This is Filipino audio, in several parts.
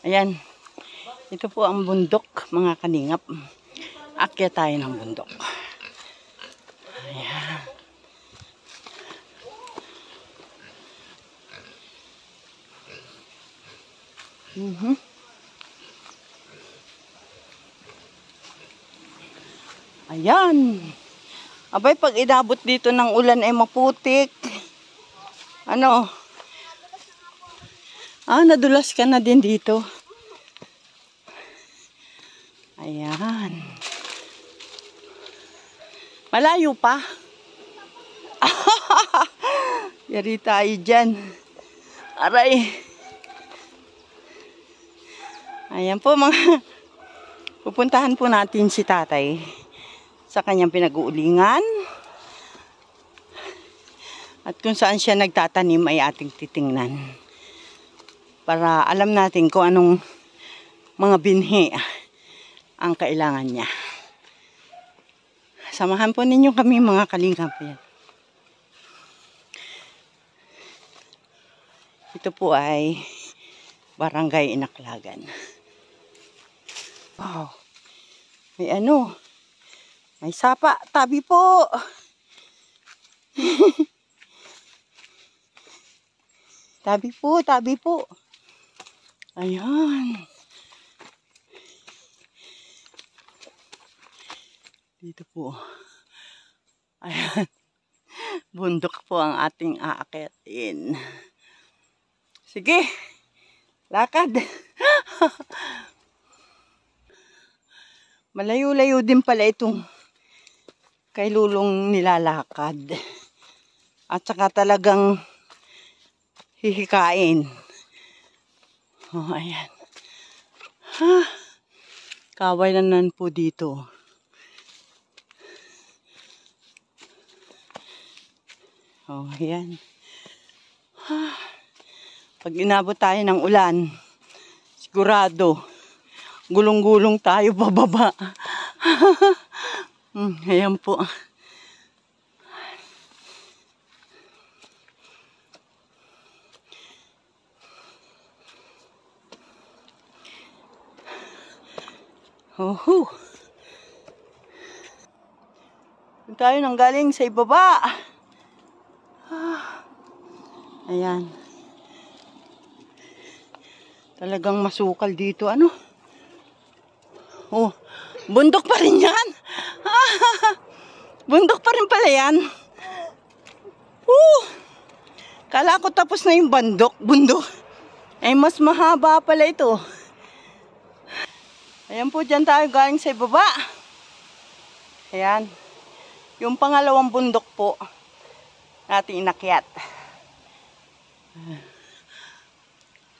Ayan. Ito po ang bundok, mga kalingap. Akyat tayo ng bundok. Ayan. Ayan. Abay, pag inabot dito ng ulan ay maputik. Ano? Nadulas ka na din dito. Ayan. Malayo pa. Yari tayo dyan. Aray. Ayan po mga. Pupuntahan po natin si tatay sa kanyang pinag-uulingan. At kung saan siya nagtatanim ay ating titingnan. Para alam natin kung anong mga binhi ang kailangan niya. Samahan po ninyo kami mga kalingap. Ito po ay Barangay Inaklagan. Wow. May ano. May sapa. Tabi po. Tabi po. Tabi po. Ayan. Dito po. Ayan. Bundok po ang ating aakyatin. Sige. Lakad. Malayo-layo din pala itong kay Lulong nilalakad. At saka talagang hihikain. Oh, ayan. Kawayanan po dito. Oh, ayan. Pag inabot tayo ng ulan, sigurado, gulong-gulong tayo bababa. Ayan po. Oho. Doon tayo nang galing sa ibaba. Ayan. Talagang masukal dito. Ano? Oh, bundok pa rin yan. Bundok pa rin pala yan. Kala ko tapos na yung bundok. Ay, mas mahaba pala ito. Ayan po, dyan tayo galing sa ibaba. Ayan. Yung pangalawang bundok po natin inakyat.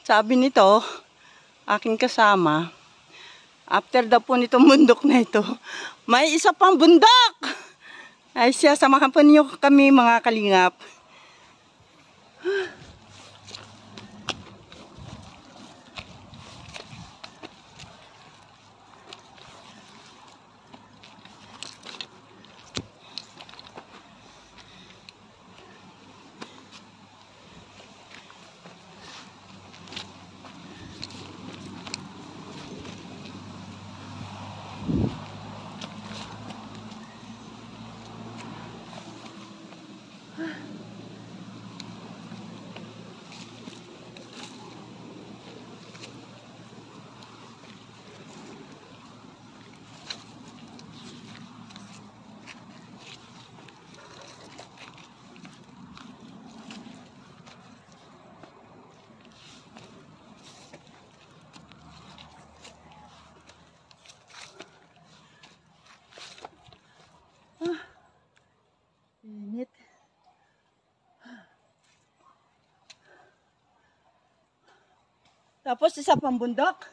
Sabi nito, aking kasama, after daw po nitong bundok na ito, may isa pang bundok! Ay siya, samahan po niyo kami mga kalingap. Init. Tapos isa pang bundok.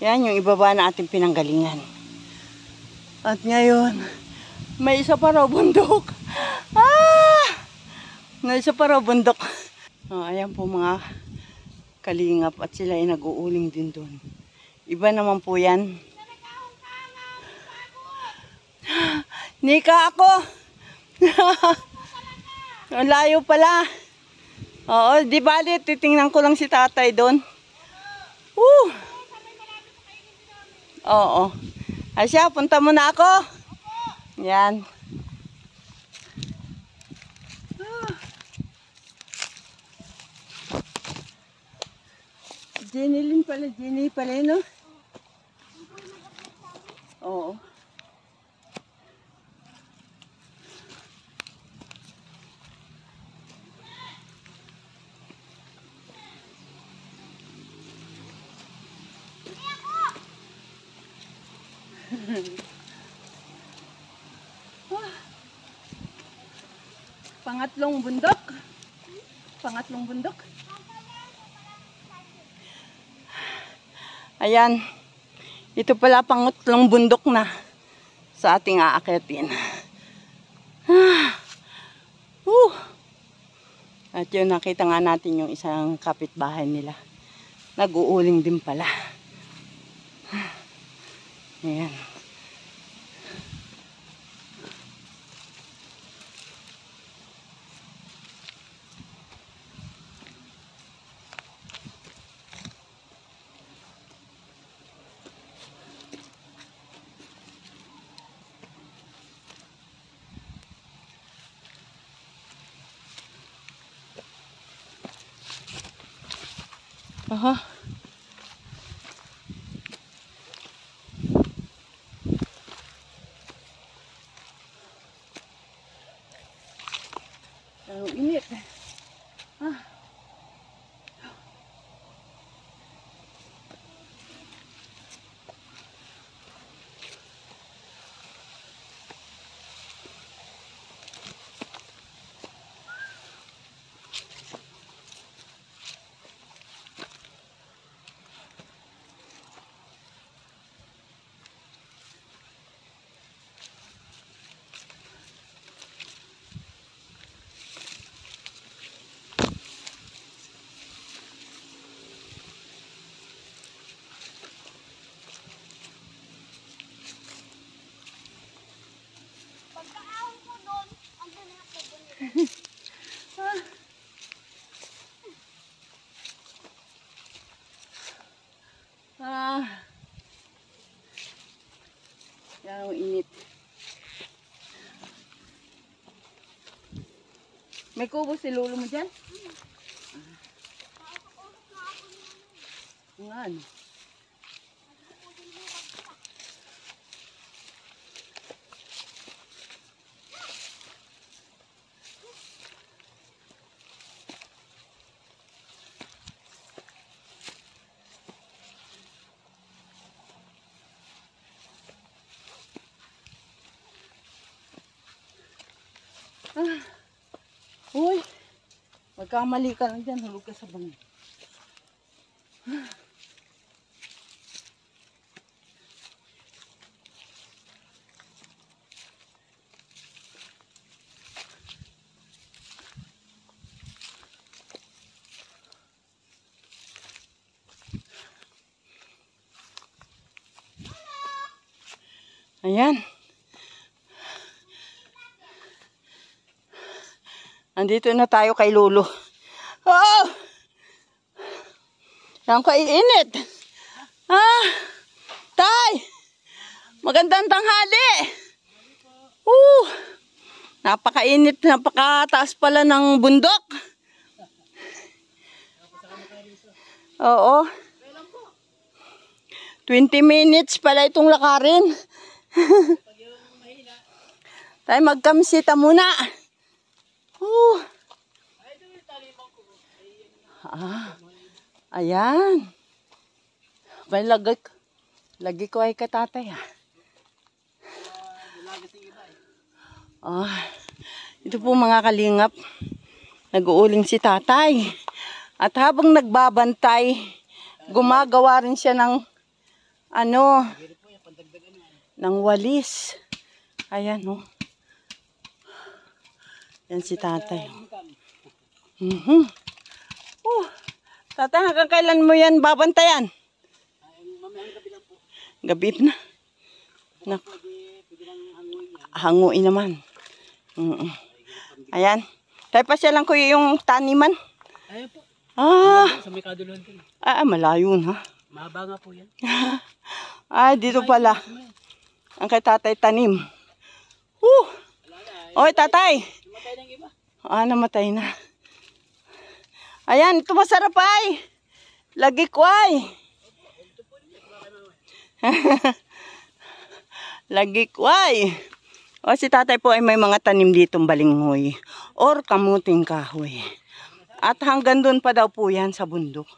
Yan yung ibaba na ating pinanggalingan. At ngayon, may isa pa raw bundok. May isa pa raw bundok. Ayan po mga kalingap at sila ay nag-uuling din doon. Iba naman po yan. Nika ako. Layo pala. Oo, di bali, titingnan ko lang si tatay doon. Oo. Asya, punta muna ako. Yan. Jenny pala, no? Oo. Pangatlong bundok. Pangatlong bundok. Ayan. Ito pala pangatlong bundok na sa ating aakyatin. At yun, nakita nga natin yung isang kapitbahay nila. Nag-uuling din pala. Ayan. Aha. Ang init. Yan ang init. May kubo si lolo mo dyan? Ano? Uy, magkamali ka lang dyan, hulog ka sa bangin. Ayan. Andito na tayo kay Lolo. Oh! Yan kaiinit. Tay! Magandang tanghali. Napakainit, napakataas pala ng bundok. Oo. 20 minutes pala itong lakarin. Tay, magkamisita muna. Ayan. May lagi ko ay katatay. Ito po mga kalingap. Nag-uuling si tatay. At habang nagbabantay, gumagawa rin siya ng ano, ng walis. Ayan, oh. Yan si tatay. Tatay, hanggang kailan mo yan babantayan? Gabi na. Hanguin naman. Ayan. Tayo pa siya lang ko yung taniman. Ayun po. Sa may kaduluhan po. Malayo na. Mahaba nga po yan. Dito pala. Ang kay tatay tanim. Oy, tatay. Namatay ng iba. Namatay na. Ayan, ito masarap ay. Lagi ko ay. Lagi ko ay. O si tatay po ay may mga tanim ditong balinghoy or kamuting kahoy. At hanggang doon pa daw po yan sa bundok.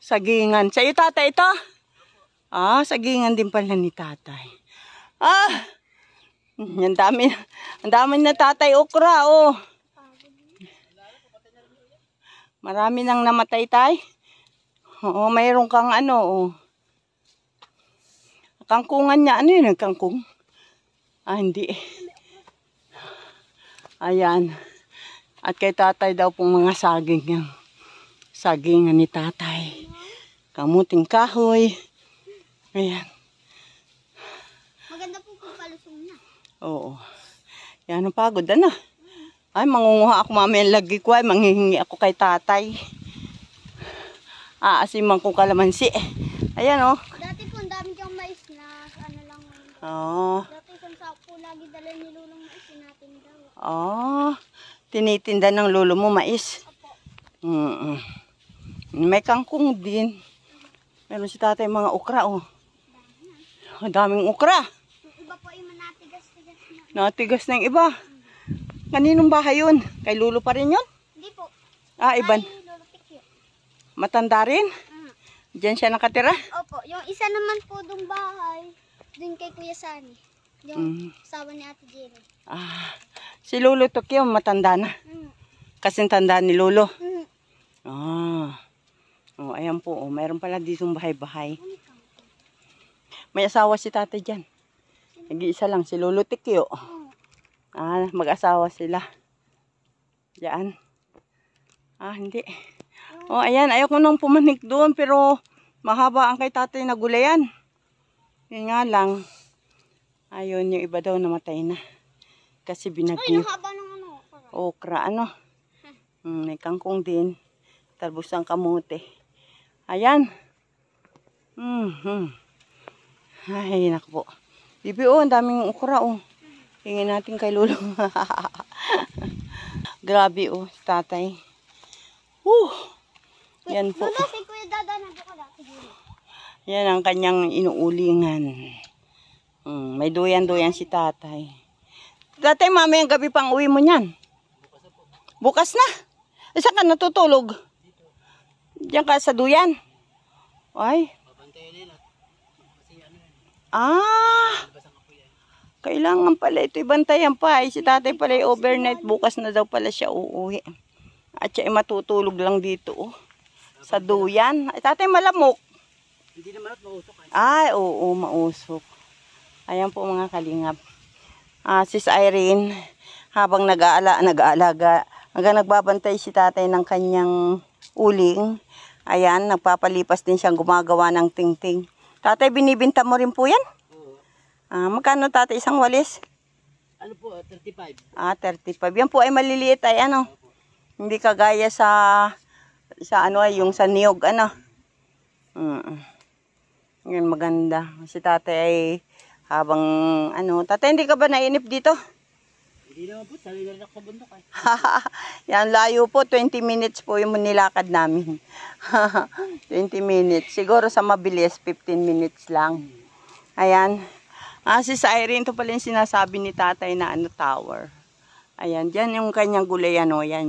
Sagingan. Sa'yo tatay ito? Sagingan din pala ni tatay. Ang dami na tatay okra, oh. Marami nang namatay tay. Oo, mayroon kang ano, oh. Kangkungan niya. Ano yun, kangkung? Hindi. Ayan. At kay tatay daw pong mga saging yan. Sagingan ni tatay. Kamuting kahoy. Ayan. Maganda po kung palusong na. Oo. Yan ang pagod na. Ay, mangunguha ako mamaya lagi ko ay manghihingi ako kay tatay. Aasiman kong kalamansi. Ayan, oh. Dati po, ang dami kang mais na ano lang. Dati isang sapo lagi dala ni lulong mais natin daw. Tinitinda ng lolo mo mais. Opo. May kangkong din. Meron si tatay mga okra, oh. Daming okra. Yung iba po ay manatigas-tigas na. Natigas na yung iba. Kaninong bahay yun? Kay lolo pa rin yun? Hindi po. Iban. Ay, Lolo Tikyo. Matanda rin? Diyan siya nakatira? Opo. Yung isa naman po dong bahay, dun kay Kuya Sani. Yung asawa ni Ate Jenny. Si Lolo Tokyo matanda na. Kasing tanda ni Lolo. Ayan po. Mayroon pala ditong bahay-bahay. May asawa si tatay dyan. Nag-iisa lang si Lolo Tikyo. Mag-asawa sila. Diyan. Hindi. Ayan. Ayoko nang pumanik doon. Pero mahaba ang kay tatay na gulayan. Yun nga lang. Ayun, yung iba daw namatay na. Kasi binagyo. Ay, nahaba ng ano. Okra, ano. May kangkong din. Talbos ng kamote. Ayan. Ay, naku po. Bibi, ang daming okra, oh. Hingin natin kay Lolo. Grabe, oh, tatay. Yan po. Lolo, si Kuya Dada nandito dati dito. Yan ang kanyang inuulingan. May duyan-duyan si tatay. Tatay, mamayang gabi pang uwi mo niyan. Bukas na. Saan ka natutulog? Diyan ka sa duyan. Ay. Kailangan pala ito ibantayan pa. Si tatay pala overnight. Bukas na daw pala siya uuwi. At siya matutulog lang dito. Oh. Sa duyan. Ay, tatay malamok. Hindi naman at mausok. Oo, mausok. Ayan po mga kalingap. Sis Irene, habang nag-aalaga, hanggang nagbabantay si tatay ng kanyang uling. Ayan, nagpapalipas din siyang gumagawa ng tingting. Tatay, binibinta mo rin po yan? Magkano tatay isang walis? Ano po, 35. 35. Yan po ay maliliit ay ano. Hindi kagaya sa ano ay yung sa niyog ano. Yan maganda. Si tatay ay habang ano, tatay hindi ka ba nainip dito? Hindi naman po, sarili na sa bundok ay. Yan layo po, 20 minutes po yung nilakad namin. 20 minutes. Siguro sa mabilis, 15 minutes lang. Ayan. Si Irene, ito pala yung sinasabi ni tatay na ano, tower. Ayan, dyan yung kanyang gulay, ano, yan.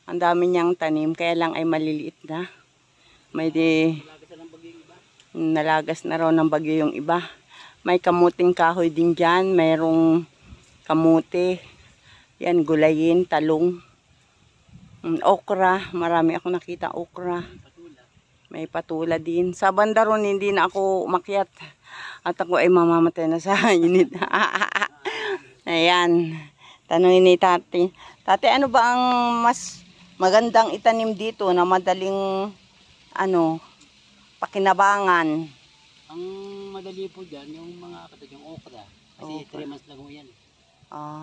Ang dami niyang tanim, kaya lang ay maliliit na. May nalagas na raw ng bagyo yung iba. May kamuting kahoy din dyan, mayroong kamote. Yan, gulayin, talong. Okra, marami ako nakita okra. May patula din. Sa banda ron, hindi na ako umakyat. At ako ay mamamatay na sa init. Ayan. Tanungin ni Tati. Tati, ano ba ang mas magandang itanim dito na madaling pakinabangan? Ang madali po dyan, yung mga katag yung okra. Kasi 3 months lang ho yan.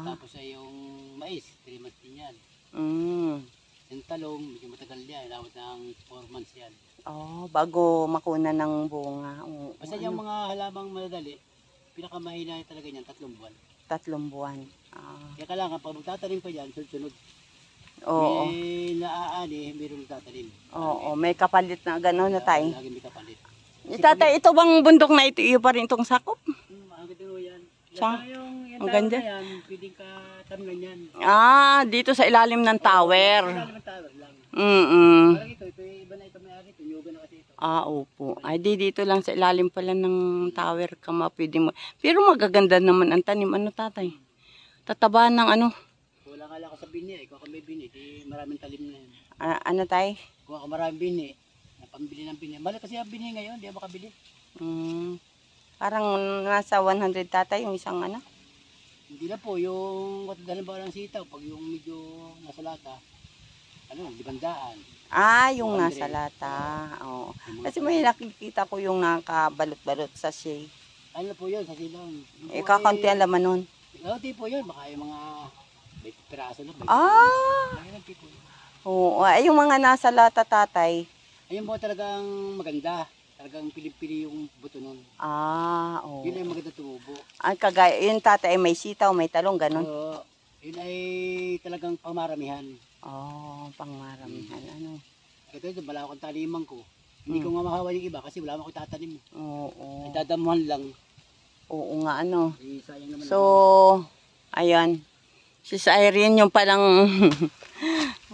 Tapos ay yung mais, 3 months din yan. Yung talong, medyo matagal yan. Lawat ng 4 months yan. Bago makuna ng bunga. Basta yung mga halamang madali, pinakamahina talaga niyan, 3 buwan. 3 buwan. Kaya kailangan, pag magtatanim pa dyan, sunod-sunod. Oo. May naaani, mayroong magtatanim. Oo, may kapalit na gano'n na tayo. Lagi may kapalit. Tatay, ito bang bundok na ito, iyo pa rin itong sakop? Ang ganda ho yan. Sa? Yung Ang ganda. tower na yan, pwedeng ka tamnan yan. Dito sa ilalim ng tower. Wala naman tower lang. Parang ito, iba na ito may-ari, tunyugan na kasi ito. Opo. Ay, dito lang sa ilalim pala ng tower ka pwede mo. Pero magaganda naman ang tanim. Ano, tatay? Tataba ng ano? Wala nga lang ako sa bini, ikaw ka may bini, di maraming talim na yan. Ano, tay? Kung ako maraming bini, napambili ng bini. Balik kasi ang bini ngayon, di ako makabili. Parang nasa 100 tatay yung isang ano? Hindi na po, yung katadalan ba ng sitaw, pag yung medyo nasa lata, 500. Yung 200. nasa lata. Oo. Kasi may nakikita ko yung nakabalot-balot sa shade. Ano po yun, sa silang. Kakaunti ang laman nun. Di po yun, baka yung mga 20 piraso lang. Ayun po yun. Oo. Ay, yung mga nasa lata tatay. Ayun po talagang maganda. Talagang pili-pili yung buto nun. Oo. Yun ay maganda tumubo. Kagaya, yun tatay, may sitaw, may talong, ganun. Oo. Yun ay talagang pamaramihan. Pangmaramihan. Ano? Ito ito, wala akong taniman ko. Hindi ko nga mahawa yung iba kasi wala akong tatanim. Oo. Dadamuhan lang. Oo nga, ano. Sayang naman. So, ayan. Si Irene yung palang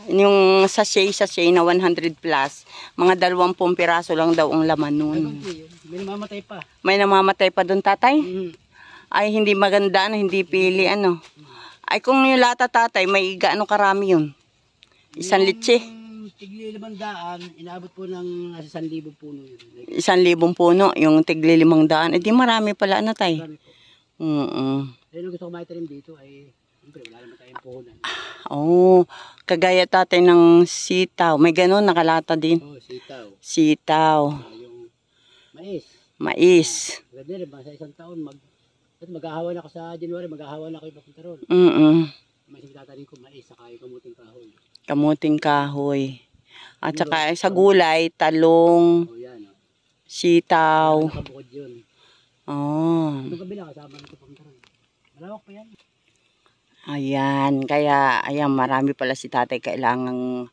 yung sachet na 100 plus. Mga 20 piraso lang daw ang laman nun. May namamatay pa. May namamatay pa doon, tatay? Ay, hindi maganda, hindi pili, ano. Ay, kung yung lata, tatay, may gaano karami yun? Isang litsi? Tigli 500, inaabot po ng 1,000 puno yun. 1,000 puno, yung tigli 500. Eh, di marami pala, ano, tay? Marami po. Ayun ang gusto ko maitanim dito ay, siyempre, wala naman tayong puhunan. Kagaya tatay ng sitaw. May ganon, nakalata din. Sitaw. Sitaw. Yung mais. Mais. Maganda rin, sa isang taon, maghahawan ako sa January, maghahawan ako yung papunta ron. May tatanim ko mais, saka yung kamuting kahoy. Kamuting kahoy. At saka sa gulay, talong, sitaw. Nakabukod yun. Ito kabila, kasama nito papunta ron. Malawak pa yan. Ayan, kaya ayan, marami pala si tatay kailangang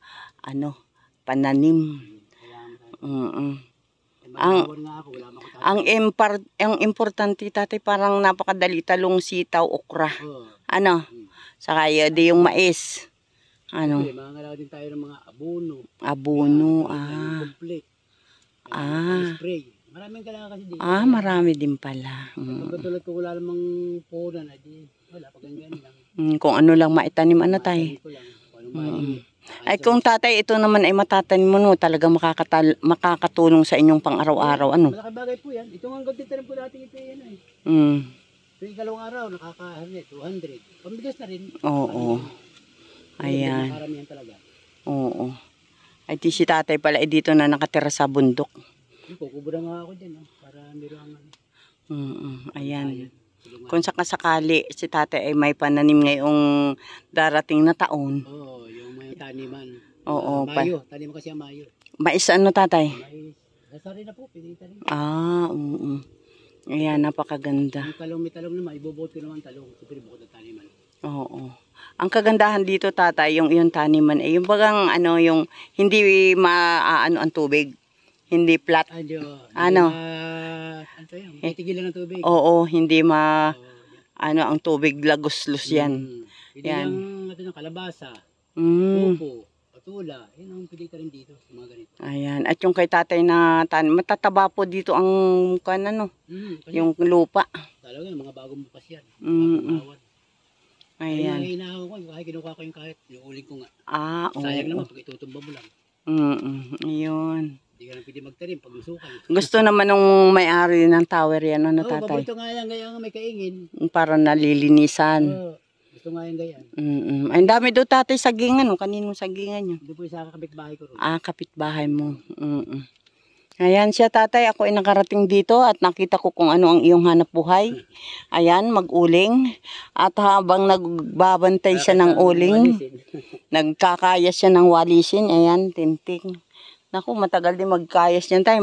pananim. Ang importante tatay, parang napakadali, talong, sitaw, okra. Saka yung mais. Mangangalaw din tayo ng mga abono. Complete. Spray. Maraming kailangan kasi dito. Marami din pala. Pagkatulad ko wala namang puhunan, wala, pag ganyan lang. Kung ano lang maitanim, tay? Ay, kung tatay, ito naman ay matatanim mo, talaga makakatulong sa inyong pang-araw-araw, Malaki bagay po yan. Ito nga ang tanim po natin ito yan eh. Ito yung ikalawang araw, 200. Pambigas na rin. Oo. Ayan. Makaramihan talaga. Oo. Ay, di si tatay pala, dito na nakatira sa bundok. Kukubura nga ako dyan, para meron Ayan. Kung sakasakali, si tatay ay may pananim ngayong darating na taon. Yung may taniman. Mayo, tanim kasi ang Mayo. Mais tatay? Mais. Nasari na po, pwede tanim. Oo. Ayan, napakaganda. May talong naman, ibubukod ko naman talong. Siyempre, bukod ang taniman. Oo. Ang kagandahan dito, tatay, yung taniman, yung bagang, yung hindi maaano ang tubig. Hindi flat. May tigilan ng tubig. Oo, hindi ang tubig lagos-los yan. Yan. Ito ng kalabasa, pupo, patula, yun ang pwede ka rin dito, mga ganito. Ayan, at yung kay tatay na matataba po dito ang yung lupa. Talaga, mga bagong bukas yan. Ayan. Ay, hinahaw ko, kahit kinukuha ko yung kahit, inuuling ko nga. Oo. Sayang naman, pag itutumba mo lang. Ayun. Hindi ka na pwede magtanim pag masukan. Gusto naman nung may-ari ng tower yan, ano Oo, tatay? paborito nga yan, gaya nga may kaingin. Para nalilinisan. Oo, gusto nga yan gaya. Ay, ang dami daw tatay sagingan, no? Kaninong sagingan nyo? Hindi po sa kapitbahay ko rin. Ah, kapitbahay mo. Ayan siya tatay, ako ay nakarating dito at nakita ko kung ano ang iyong hanap buhay. Ayan, mag-uling. At habang nagbabantay siya ng uling, nagkakayas siya ng walisin. Ayan, tinting. Naku, matagal din magkayas niyan tayo.